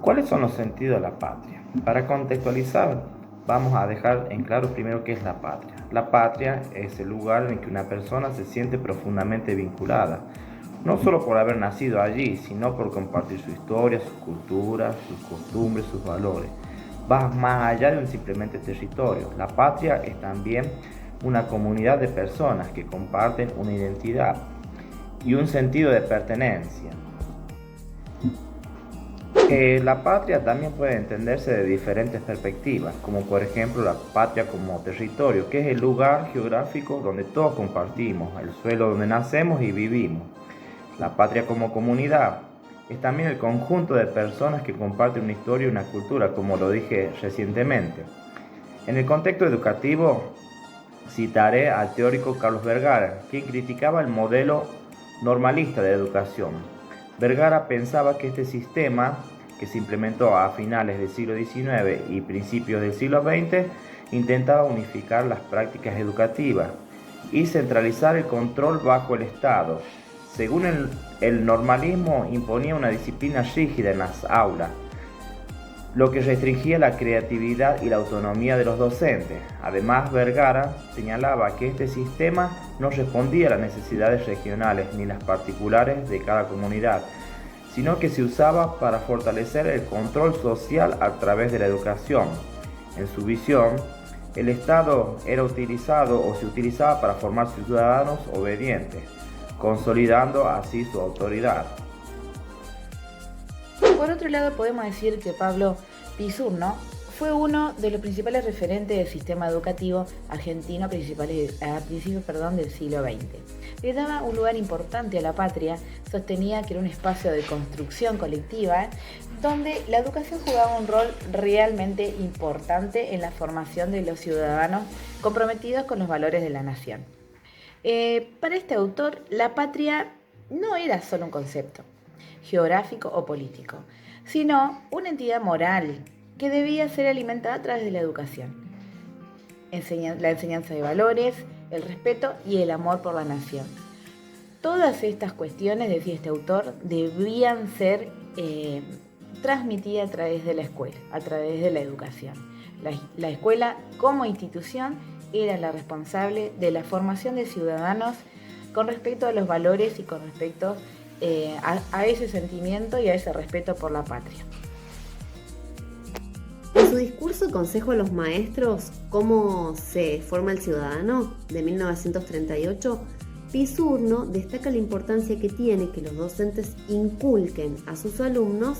¿Cuáles son los sentidos de la patria? Para contextualizar, vamos a dejar en claro primero qué es la patria. La patria es el lugar en el que una persona se siente profundamente vinculada, no solo por haber nacido allí, sino por compartir su historia, su cultura, sus costumbres, sus valores. Va más allá de un simplemente territorio. La patria es también una comunidad de personas que comparten una identidad y un sentido de pertenencia. La patria también puede entenderse de diferentes perspectivas, como por ejemplo la patria como territorio, que es el lugar geográfico donde todos compartimos, el suelo donde nacemos y vivimos. La patria como comunidad es también el conjunto de personas que comparten una historia y una cultura, como lo dije recientemente. En el contexto educativo, citaré al teórico Carlos Vergara, quien criticaba el modelo normalista de educación. Vergara pensaba que este sistema, que se implementó a finales del siglo XIX y principios del siglo XX, intentaba unificar las prácticas educativas y centralizar el control bajo el Estado. Según el normalismo, imponía una disciplina rígida en las aulas, lo que restringía la creatividad y la autonomía de los docentes. Además, Vergara señalaba que este sistema no respondía a las necesidades regionales ni las particulares de cada comunidad, sino que se usaba para fortalecer el control social a través de la educación. En su visión, el Estado era utilizado o se utilizaba para formar ciudadanos obedientes, consolidando así su autoridad. Por otro lado, podemos decir que Pablo Pizzurno fue uno de los principales referentes del sistema educativo argentino a principios del siglo XX. Le daba un lugar importante a la patria, sostenía que era un espacio de construcción colectiva donde la educación jugaba un rol realmente importante en la formación de los ciudadanos comprometidos con los valores de la nación. Para este autor, la patria no era solo un concepto geográfico o político, sino una entidad moral que debía ser alimentada a través de la educación. La enseñanza de valores, el respeto y el amor por la nación. Todas estas cuestiones, decía este autor, debían ser transmitidas a través de la escuela, a través de la educación. La escuela como institución era la responsable de la formación de ciudadanos con respecto a los valores y con respecto a ese sentimiento y a ese respeto por la patria. En su discurso Consejo a los Maestros, ¿Cómo se forma el ciudadano?, de 1938, Pizzurno destaca la importancia que tiene que los docentes inculquen a sus alumnos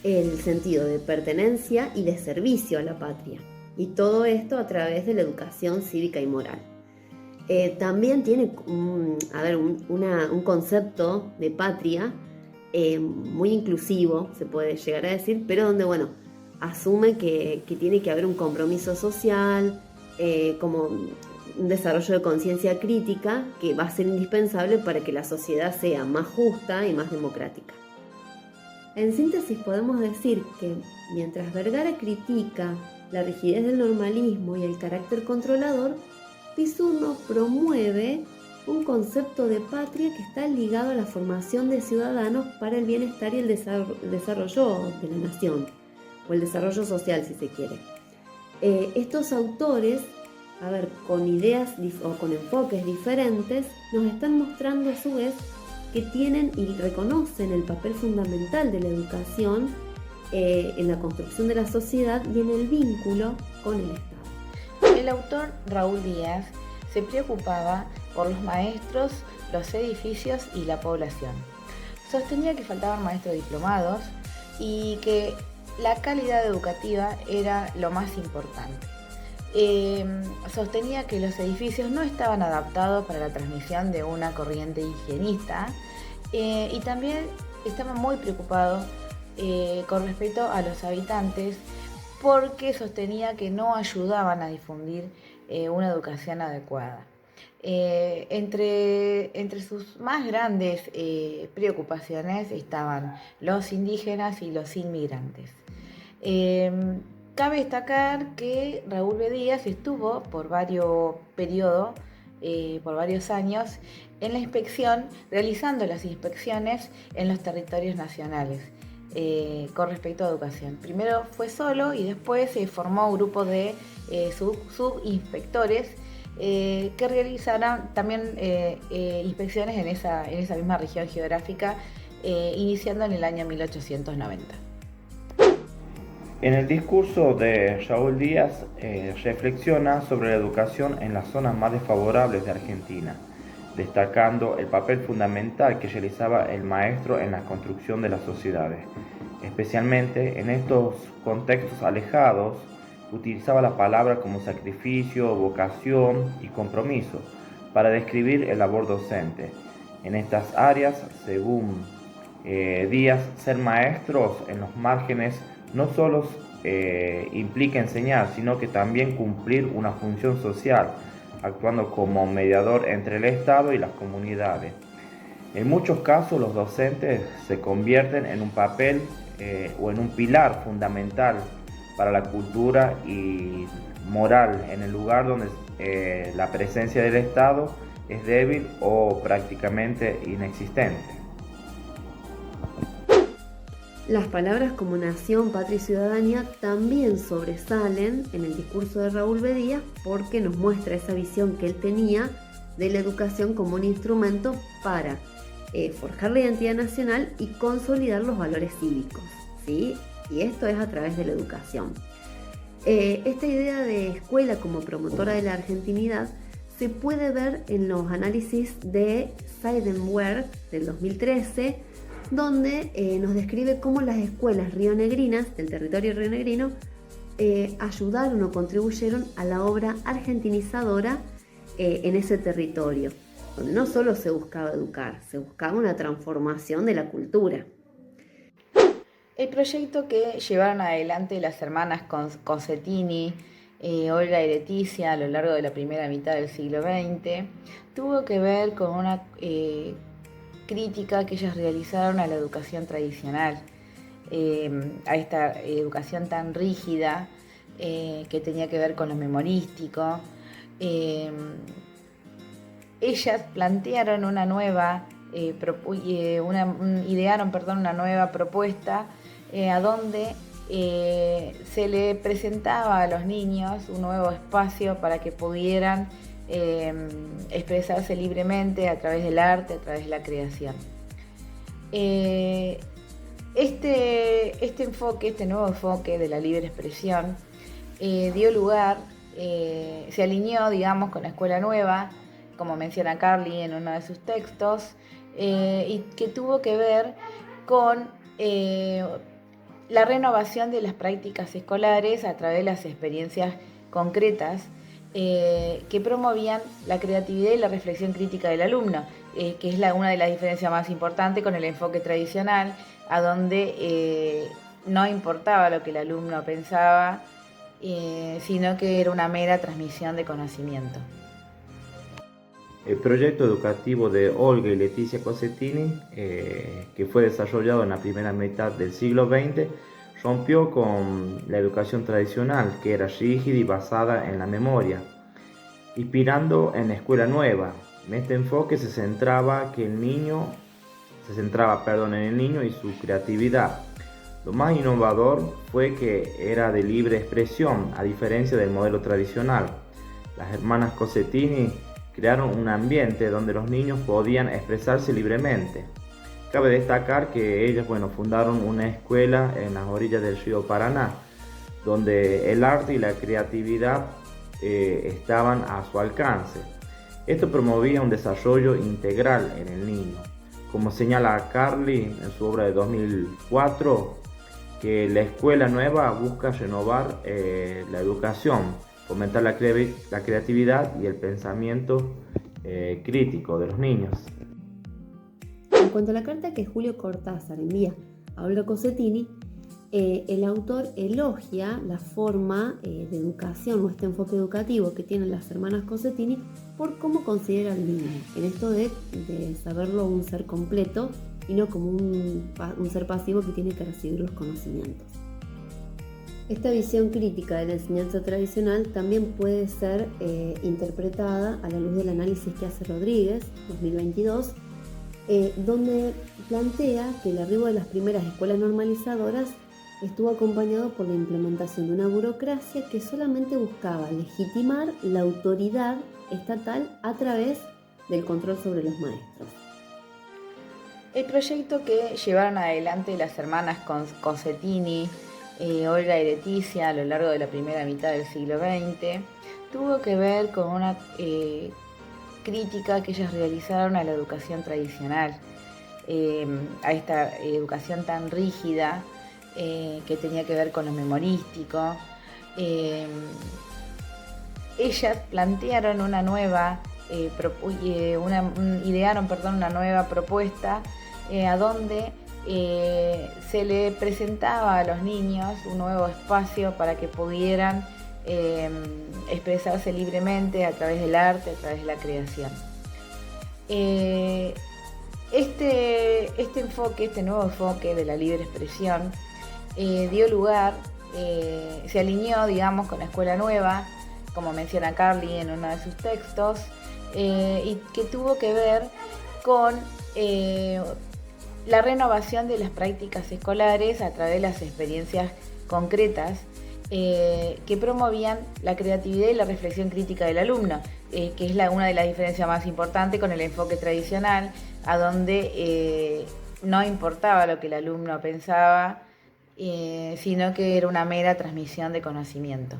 el sentido de pertenencia y de servicio a la patria, y todo esto a través de la educación cívica y moral. También tiene un concepto de patria muy inclusivo, se puede llegar a decir, pero donde, asume que tiene que haber un compromiso social, como un desarrollo de conciencia crítica que va a ser indispensable para que la sociedad sea más justa y más democrática. En síntesis, podemos decir que mientras Vergara critica la rigidez del normalismo y el carácter controlador, Pizzurno promueve un concepto de patria que está ligado a la formación de ciudadanos para el bienestar y el desarrollo de la nación, o el desarrollo social, si se quiere. Estos autores, con ideas o con enfoques diferentes, nos están mostrando a su vez que tienen y reconocen el papel fundamental de la educación en la construcción de la sociedad y en el vínculo con el Estado. El autor Raúl Díaz se preocupaba por los maestros, los edificios y la población. Sostenía que faltaban maestros diplomados y que la calidad educativa era lo más importante. Sostenía que los edificios no estaban adaptados para la transmisión de una corriente higienista y también estaba muy preocupado con respecto a los habitantes porque sostenía que no ayudaban a difundir una educación adecuada. Entre sus más grandes preocupaciones estaban los indígenas y los inmigrantes. Cabe destacar que Raúl B. Díaz estuvo por varios periodos, por varios años, en la inspección, realizando las inspecciones en los territorios nacionales. con respecto a educación. Primero fue solo y después se formó un grupo de subinspectores que realizaron también inspecciones en esa misma región geográfica, iniciando en el año 1890. En el discurso de Raúl Díaz reflexiona sobre la educación en las zonas más desfavorables de Argentina, destacando el papel fundamental que realizaba el maestro en la construcción de las sociedades. Especialmente en estos contextos alejados, utilizaba la palabra como sacrificio, vocación y compromiso para describir el labor docente. En estas áreas, según Díaz, ser maestros en los márgenes no solo implica enseñar, sino que también cumplir una función social, actuando como mediador entre el Estado y las comunidades. En muchos casos, los docentes se convierten en un papel o en un pilar fundamental para la cultura y moral en el lugar donde la presencia del Estado es débil o prácticamente inexistente. Las palabras como nación, patria y ciudadanía también sobresalen en el discurso de Raúl B. Díaz porque nos muestra esa visión que él tenía de la educación como un instrumento para forjar la identidad nacional y consolidar los valores cívicos, ¿sí? Y esto es a través de la educación. Esta idea de escuela como promotora de la argentinidad se puede ver en los análisis de Seidenberg del 2013, donde nos describe cómo las escuelas rionegrinas del territorio rionegrino ayudaron o contribuyeron a la obra argentinizadora en ese territorio, donde no solo se buscaba educar, se buscaba una transformación de la cultura. El proyecto que llevaron adelante las hermanas Cosentini, Olga y Leticia a lo largo de la primera mitad del siglo XX tuvo que ver con una crítica que ellas realizaron a la educación tradicional, a esta educación tan rígida que tenía que ver con lo memorístico. Ellas plantearon una nueva propuesta a donde se le presentaba a los niños un nuevo espacio para que pudieran expresarse libremente a través del arte, a través de la creación. Este nuevo enfoque de la libre expresión dio lugar, se alineó, digamos, con la escuela nueva, como menciona Carly en uno de sus textos, y que tuvo que ver con la renovación de las prácticas escolares a través de las experiencias concretas que promovían la creatividad y la reflexión crítica del alumno, que es una de las diferencias más importantes con el enfoque tradicional, a donde no importaba lo que el alumno pensaba, sino que era una mera transmisión de conocimiento. El proyecto educativo de Olga y Leticia Cosentini, que fue desarrollado en la primera mitad del siglo XX, rompió con la educación tradicional, que era rígida y basada en la memoria, inspirando en la escuela nueva. En este enfoque se centraba en el niño y su creatividad. Lo más innovador fue que era de libre expresión, a diferencia del modelo tradicional. Las hermanas Cosentini crearon un ambiente donde los niños podían expresarse libremente. Cabe destacar que ellas fundaron una escuela en las orillas del río Paraná, donde el arte y la creatividad estaban a su alcance. Esto promovía un desarrollo integral en el niño. Como señala Carly en su obra de 2004, que la escuela nueva busca renovar la educación, fomentar la creatividad y el pensamiento crítico de los niños. En cuanto a la carta que Julio Cortázar envía a Olga Cosentini, el autor elogia la forma de educación o este enfoque educativo que tienen las hermanas Cosentini por cómo considera al niño, en esto de saberlo un ser completo y no como un ser pasivo que tiene que recibir los conocimientos. Esta visión crítica de la enseñanza tradicional también puede ser interpretada a la luz del análisis que hace Rodríguez, 2022, donde plantea que el arribo de las primeras escuelas normalizadoras estuvo acompañado por la implementación de una burocracia que solamente buscaba legitimar la autoridad estatal a través del control sobre los maestros. El proyecto que llevaron adelante las hermanas Concettini, Olga y Leticia a lo largo de la primera mitad del siglo XX tuvo que ver con una crítica que ellas realizaron a la educación tradicional, a esta educación tan rígida que tenía que ver con lo memorístico. Ellas plantearon una nueva, idearon una nueva propuesta a donde se le presentaba a los niños un nuevo espacio para que pudieran expresarse libremente a través del arte, a través de la creación. Este nuevo enfoque de la libre expresión dio lugar, se alineó, digamos, con la escuela nueva, como menciona Carly en uno de sus textos, y que tuvo que ver con la renovación de las prácticas escolares a través de las experiencias concretas que promovían la creatividad y la reflexión crítica del alumno, que es una de las diferencias más importantes con el enfoque tradicional, a donde no importaba lo que el alumno pensaba, sino que era una mera transmisión de conocimiento.